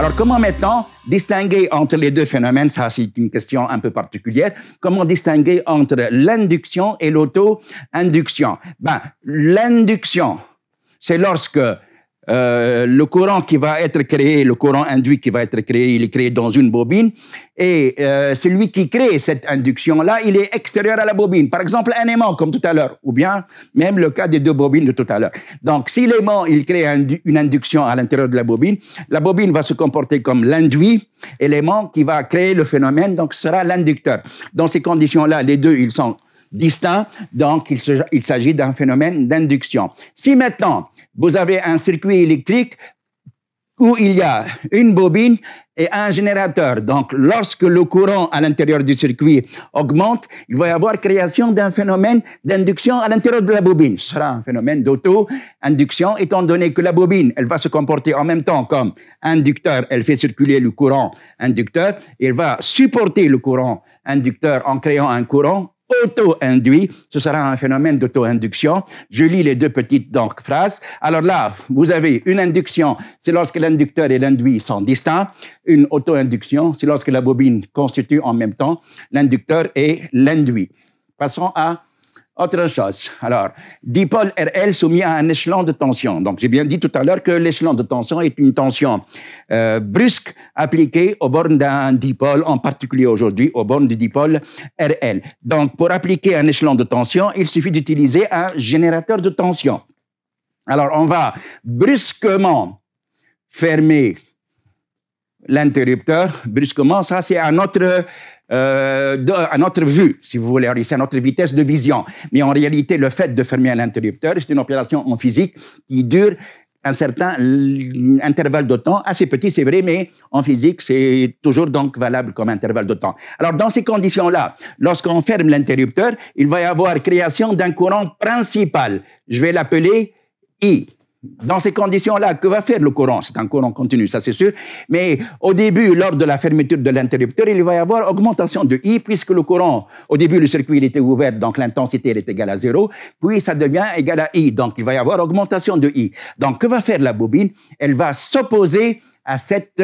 Alors, comment maintenant distinguer entre les deux phénomènes? Ça, c'est une question un peu particulière. Comment distinguer entre l'induction et l'auto-induction? L'induction, c'est lorsque le courant qui va être créé, le courant induit qui va être créé, il est créé dans une bobine, et celui qui crée cette induction-là, il est extérieur à la bobine. Par exemple, un aimant, comme tout à l'heure, ou bien même le cas des deux bobines de tout à l'heure. Donc, si l'aimant, il crée une induction à l'intérieur de la bobine va se comporter comme l'induit, et l'aimant qui va créer le phénomène, donc, sera l'inducteur. Dans ces conditions-là, les deux, ils sont distincts, donc il s'agit d'un phénomène d'induction. Si maintenant, vous avez un circuit électrique où il y a une bobine et un générateur. Donc, lorsque le courant à l'intérieur du circuit augmente, il va y avoir création d'un phénomène d'induction à l'intérieur de la bobine. Ce sera un phénomène d'auto-induction, étant donné que la bobine, elle va se comporter en même temps comme inducteur. Elle fait circuler le courant inducteur. Et elle va supporter le courant inducteur en créant un courant auto-induit, ce sera un phénomène d'auto-induction. Je lis les deux petites donc phrases. Alors là, vous avez une induction, c'est lorsque l'inducteur et l'induit sont distincts. Une auto-induction, c'est lorsque la bobine constitue en même temps l'inducteur et l'induit. Passons à autre chose. Alors, dipôle RL soumis à un échelon de tension. Donc, j'ai bien dit tout à l'heure que l'échelon de tension est une tension brusque appliquée aux bornes d'un dipôle, en particulier aujourd'hui aux bornes du dipôle RL. Donc, pour appliquer un échelon de tension, il suffit d'utiliser un générateur de tension. Alors, on va brusquement fermer l'interrupteur. Brusquement, ça, c'est à notre vue, si vous voulez, c'est à notre vitesse de vision. Mais en réalité, le fait de fermer un interrupteur, c'est une opération en physique qui dure un certain intervalle de temps, assez petit, c'est vrai, mais en physique, c'est toujours donc valable comme intervalle de temps. Alors, dans ces conditions-là, lorsqu'on ferme l'interrupteur, il va y avoir création d'un courant principal. Je vais l'appeler I. Dans ces conditions-là, que va faire le courant? C'est un courant continu, ça c'est sûr. Mais au début, lors de la fermeture de l'interrupteur, il va y avoir augmentation de I, puisque le courant, au début, le circuit il était ouvert, donc l'intensité elle est égale à 0, puis ça devient égal à I. Donc, il va y avoir augmentation de I. Donc, que va faire la bobine? Elle va s'opposer à cet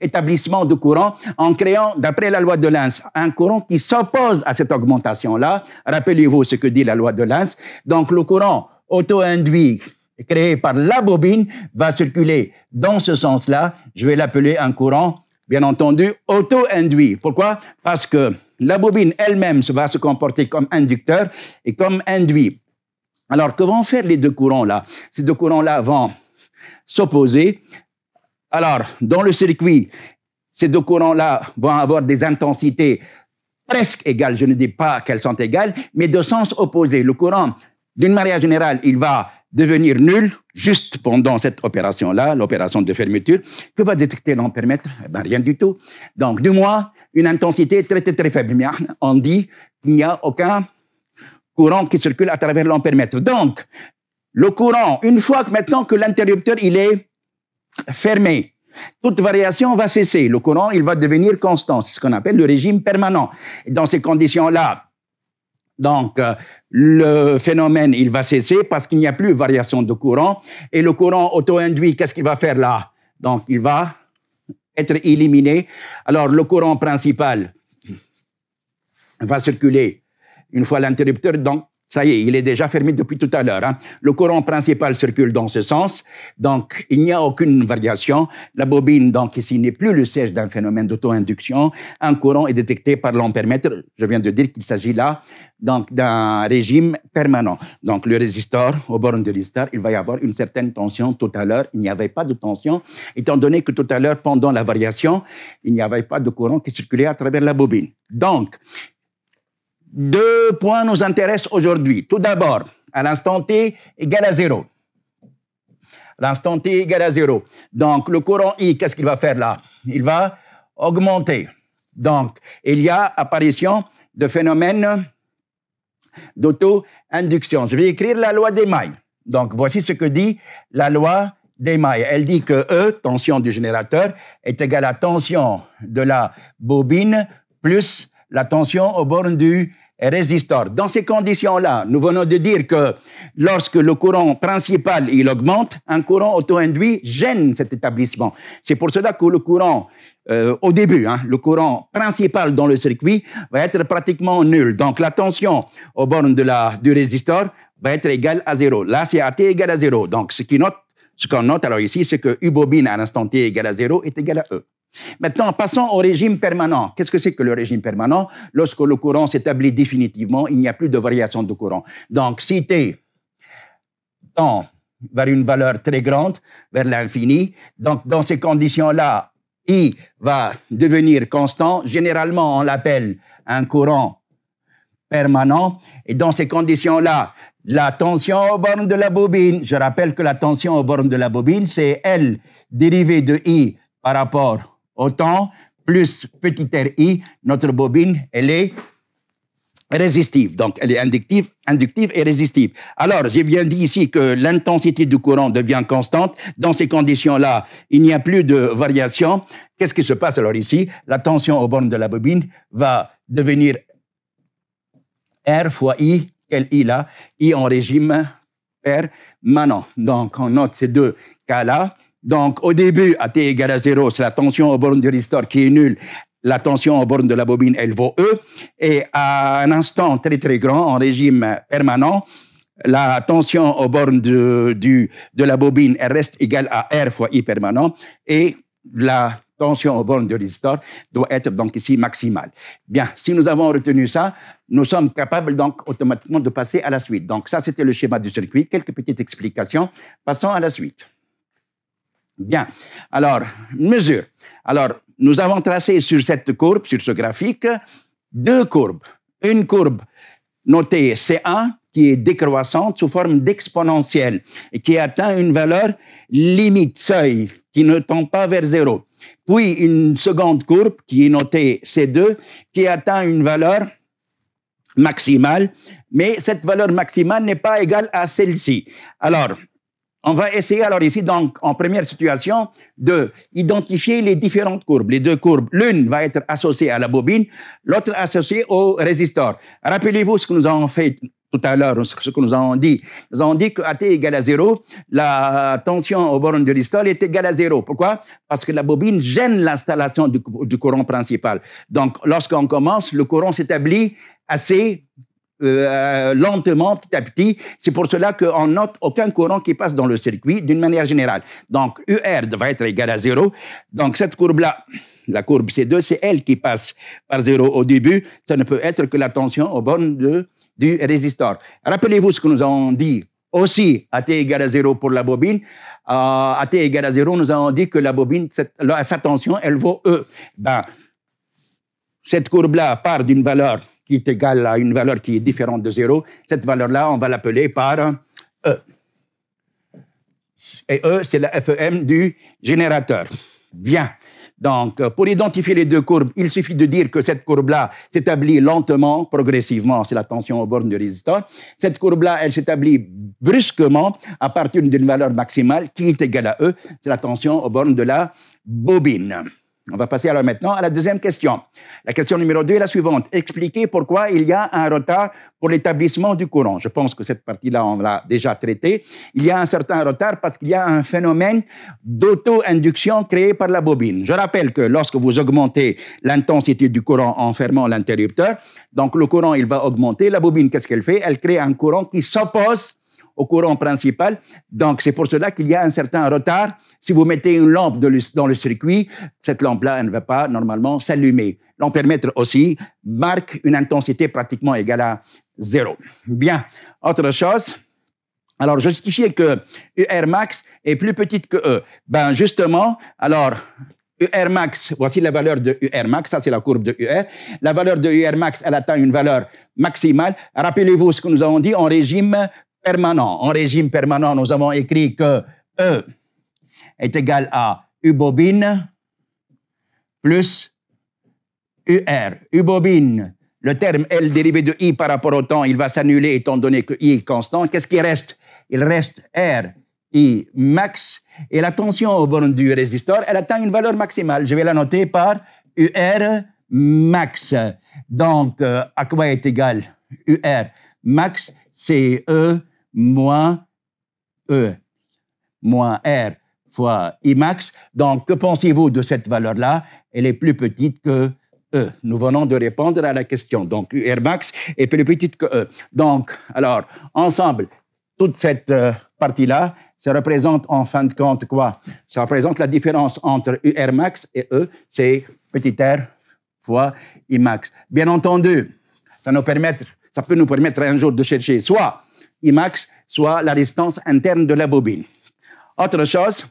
établissement de courant en créant, d'après la loi de Lenz, un courant qui s'oppose à cette augmentation-là. Rappelez-vous ce que dit la loi de Lenz. Donc, le courant auto-induit créé par la bobine va circuler dans ce sens-là. Je vais l'appeler un courant, bien entendu, auto-induit. Pourquoi? Parce que la bobine elle-même va se comporter comme inducteur et comme induit. Alors, que vont faire les deux courants-là? Ces deux courants-là vont s'opposer. Alors, dans le circuit, ces deux courants-là vont avoir des intensités presque égales. Je ne dis pas qu'elles sont égales, mais de sens opposé. Le courant, d'une manière générale, il va devenir nul juste pendant cette opération-là, l'opération de fermeture. Que va détecter l'ampèremètre? Rien du tout. Donc, du moins, une intensité très, très, très faible. Mais on dit qu'il n'y a aucun courant qui circule à travers l'ampèremètre. Donc, le courant, une fois que maintenant que l'interrupteur, il est fermé, toute variation va cesser. Le courant, il va devenir constant. C'est ce qu'on appelle le régime permanent. Et dans ces conditions-là, donc, le phénomène, il va cesser parce qu'il n'y a plus de variation de courant. Et le courant auto-induit, qu'est-ce qu'il va faire là? Donc, il va être éliminé. Alors, le courant principal va circuler une fois l'interrupteur. Donc, ça y est, il est déjà fermé depuis tout à l'heure. Le courant principal circule dans ce sens. Donc, il n'y a aucune variation. La bobine, donc, ici, n'est plus le siège d'un phénomène d'auto-induction. Un courant est détecté par l'ampèremètre. Je viens de dire qu'il s'agit là, donc, d'un régime permanent. Donc, le résistor, au bornes de résistor, il va y avoir une certaine tension. Tout à l'heure, il n'y avait pas de tension, étant donné que tout à l'heure, pendant la variation, il n'y avait pas de courant qui circulait à travers la bobine. Donc, deux points nous intéressent aujourd'hui. Tout d'abord, à l'instant t égal à 0. L'instant t égal à 0. Donc, le courant I, qu'est-ce qu'il va faire là? Il va augmenter. Donc, il y a apparition de phénomènes d'auto-induction. Je vais écrire la loi d'Émaille. Donc, voici ce que dit la loi d'Émaille. Elle dit que E, tension du générateur, est égale à tension de la bobine plus la tension aux bornes du résistor. Dans ces conditions-là, nous venons de dire que lorsque le courant principal il augmente, un courant auto-induit gêne cet établissement. C'est pour cela que le courant, au début, le courant principal dans le circuit va être pratiquement nul. Donc la tension aux bornes du résistor va être égale à 0. Là, c'est AT égale à 0. Donc ce qu'on note alors ici, c'est que U bobine à l'instant T égale à 0 est égal à E. Maintenant, passons au régime permanent. Qu'est-ce que c'est que le régime permanent? Lorsque le courant s'établit définitivement, il n'y a plus de variation de courant. Donc, si T tend vers une valeur très grande, vers l'infini, donc dans ces conditions-là, I va devenir constant. Généralement, on l'appelle un courant permanent. Et dans ces conditions-là, la tension aux bornes de la bobine, je rappelle que la tension aux bornes de la bobine, c'est L dérivée de I par rapport au temps, plus petit RI, notre bobine, elle est résistive. Donc, elle est inductive et résistive. Alors, j'ai bien dit ici que l'intensité du courant devient constante. Dans ces conditions-là, il n'y a plus de variation. Qu'est-ce qui se passe alors ici? La tension aux bornes de la bobine va devenir R fois I. Quel I là? I en régime permanent. Donc, on note ces deux cas-là. Donc, au début, à T égale à 0, c'est la tension aux bornes du résistor qui est nulle. La tension aux bornes de la bobine, elle vaut E. Et à un instant très, très grand, en régime permanent, la tension aux bornes de la bobine, elle reste égale à R fois I permanent. Et la tension aux bornes du résistor doit être donc ici maximale. Bien, si nous avons retenu ça, nous sommes capables donc automatiquement de passer à la suite. Donc, ça, c'était le schéma du circuit. Quelques petites explications. Passons à la suite. Bien. Alors, mesure. Alors, nous avons tracé sur cette courbe, sur ce graphique, deux courbes. Une courbe notée C1, qui est décroissante sous forme d'exponentielle et qui atteint une valeur limite, seuil, qui ne tend pas vers 0. Puis, une seconde courbe, qui est notée C2, qui atteint une valeur maximale, mais cette valeur maximale n'est pas égale à celle-ci. Alors, on va essayer alors ici, donc, en première situation, de identifier les différentes courbes. Les deux courbes, l'une va être associée à la bobine, l'autre associée au résistor. Rappelez-vous ce que nous avons fait tout à l'heure, ce que nous avons dit. Nous avons dit que AT égale à 0, la tension aux bornes du résistor est égale à 0. Pourquoi? Parce que la bobine gêne l'installation du courant principal. Donc, lorsqu'on commence, le courant s'établit assez lentement, petit à petit. C'est pour cela qu'on note aucun courant qui passe dans le circuit d'une manière générale. Donc, UR va être égal à 0. Donc, cette courbe-là, la courbe C2, c'est elle qui passe par 0 au début. Ça ne peut être que la tension aux bornes du résistor. Rappelez-vous ce que nous avons dit aussi à T égale à 0 pour la bobine. À T égale à 0, nous avons dit que la bobine, sa tension, elle vaut E. Ben, cette courbe-là part d'une valeur qui est égale à une valeur qui est différente de 0. Cette valeur-là, on va l'appeler par E. Et E, c'est la FEM du générateur. Bien. Donc, pour identifier les deux courbes, il suffit de dire que cette courbe-là s'établit lentement, progressivement, c'est la tension aux bornes du résistor. Cette courbe-là, elle s'établit brusquement à partir d'une valeur maximale qui est égale à E, c'est la tension aux bornes de la bobine. On va passer alors maintenant à la deuxième question. La question numéro 2 est la suivante. Expliquez pourquoi il y a un retard pour l'établissement du courant. Je pense que cette partie-là, on l'a déjà traitée. Il y a un certain retard parce qu'il y a un phénomène d'auto-induction créé par la bobine. Je rappelle que lorsque vous augmentez l'intensité du courant en fermant l'interrupteur, donc le courant, il va augmenter. La bobine, qu'est-ce qu'elle fait? Elle crée un courant qui s'oppose au courant principal. Donc, c'est pour cela qu'il y a un certain retard. Si vous mettez une lampe dans le circuit, cette lampe-là, elle ne va pas normalement s'allumer. L'ampèremètre aussi marque une intensité pratiquement égale à 0. Bien. Autre chose. Alors, justifier que UR max est plus petite que E. Ben, justement, alors, UR max, voici la valeur de UR max, ça c'est la courbe de UR. La valeur de UR max, elle atteint une valeur maximale. Rappelez-vous ce que nous avons dit en régime permanent. En régime permanent, nous avons écrit que E est égal à U bobine plus UR. U bobine, le terme L dérivé de I par rapport au temps, il va s'annuler étant donné que I est constant. Qu'est-ce qui reste? Il reste R, I max, et la tension aux bornes du résistor, elle atteint une valeur maximale. Je vais la noter par UR max. Donc, à quoi est égal UR max? C'est E moins E moins R fois I max. Donc, que pensez-vous de cette valeur-là? Elle est plus petite que E. Nous venons de répondre à la question. Donc, UR max est plus petite que E. Donc, alors, ensemble, toute cette partie-là, ça représente en fin de compte quoi? Ça représente la différence entre UR max et E, c'est petit r fois I max. Bien entendu, ça peut nous permettre un jour de chercher soit I max, soit la résistance interne de la bobine. Autre chose,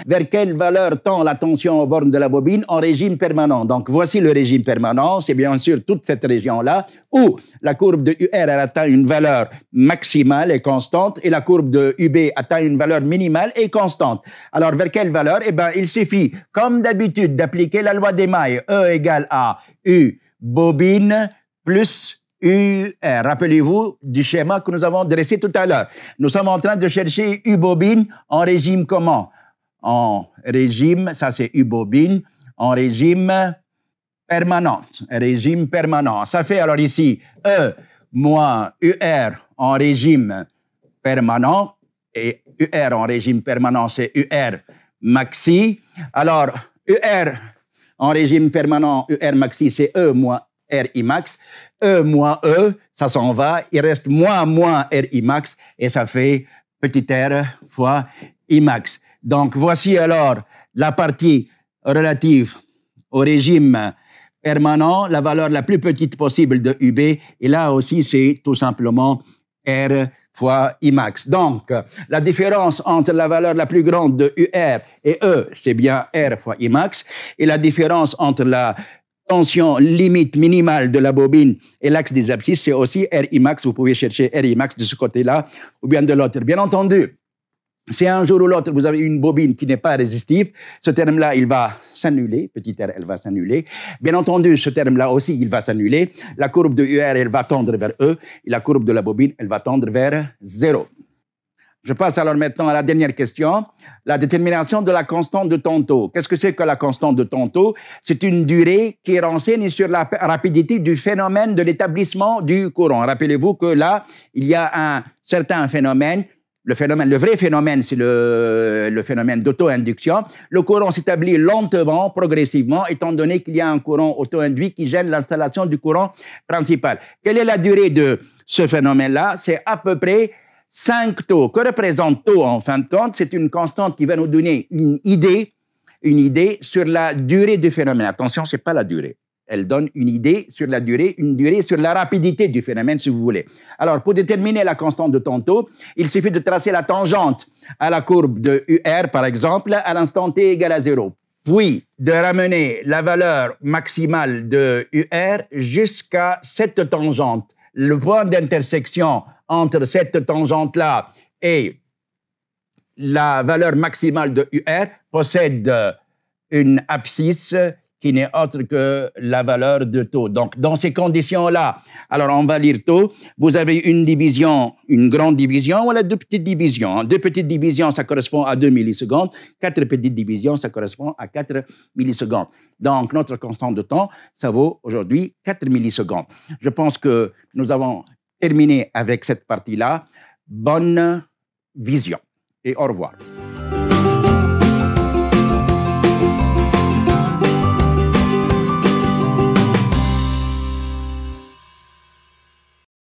vers quelle valeur tend la tension aux bornes de la bobine en régime permanent? Donc, voici le régime permanent. C'est bien sûr toute cette région-là où la courbe de UR elle atteint une valeur maximale et constante et la courbe de UB atteint une valeur minimale et constante. Alors, vers quelle valeur? Eh bien, il suffit, comme d'habitude, d'appliquer la loi d'Emaille. E égale à U bobine plus UR. Rappelez-vous du schéma que nous avons dressé tout à l'heure. Nous sommes en train de chercher U bobine en régime comment? En régime, ça c'est U bobine, en régime permanent. Régime permanent. Ça fait alors ici E moins UR en régime permanent, et UR en régime permanent, c'est UR maxi. Alors, UR en régime permanent, UR maxi, c'est E moins RI max. E moins E, ça s'en va, il reste moins RI max, et ça fait petit r fois I max. Donc, voici alors la partie relative au régime permanent, la valeur la plus petite possible de UB, et là aussi, c'est tout simplement R fois I max. Donc, la différence entre la valeur la plus grande de UR et E, c'est bien R fois I max, et la différence entre la tension limite minimale de la bobine et l'axe des abscisses, c'est aussi RI max. Vous pouvez chercher RI max de ce côté-là ou bien de l'autre. Bien entendu, si un jour ou l'autre, vous avez une bobine qui n'est pas résistive, ce terme-là, il va s'annuler. Petit r, elle va s'annuler. Bien entendu, ce terme-là aussi, il va s'annuler. La courbe de UR, elle va tendre vers E. Et la courbe de la bobine, elle va tendre vers 0. Je passe alors maintenant à la dernière question. La détermination de la constante de Tonto. Qu'est-ce que c'est que la constante de Tonto? C'est une durée qui renseigne sur la rapidité du phénomène de l'établissement du courant. Rappelez-vous que là, il y a un certain phénomène. Le vrai phénomène, c'est le phénomène d'auto-induction. Le courant s'établit lentement, progressivement, étant donné qu'il y a un courant auto-induit qui gêne l'installation du courant principal. Quelle est la durée de ce phénomène-là? C'est à peu près 5 taux. Que représente taux en fin de compte? C'est une constante qui va nous donner une idée sur la durée du phénomène. Attention, ce n'est pas la durée. Elle donne une idée sur la durée, une durée sur la rapidité du phénomène, si vous voulez. Alors, pour déterminer la constante de Tonto, il suffit de tracer la tangente à la courbe de UR, par exemple, à l'instant t égale à 0. Puis, de ramener la valeur maximale de UR jusqu'à cette tangente. Le point d'intersection entre cette tangente-là et la valeur maximale de UR possède une abscisse qui n'est autre que la valeur de taux. Donc, dans ces conditions-là, alors on va lire taux. Vous avez une division, une grande division, voilà deux petites divisions. 2 petites divisions, ça correspond à 2 millisecondes. 4 petites divisions, ça correspond à 4 millisecondes. Donc, notre constante de temps, ça vaut aujourd'hui 4 millisecondes. Je pense que nous avons terminé avec cette partie-là. Bonne vision et au revoir.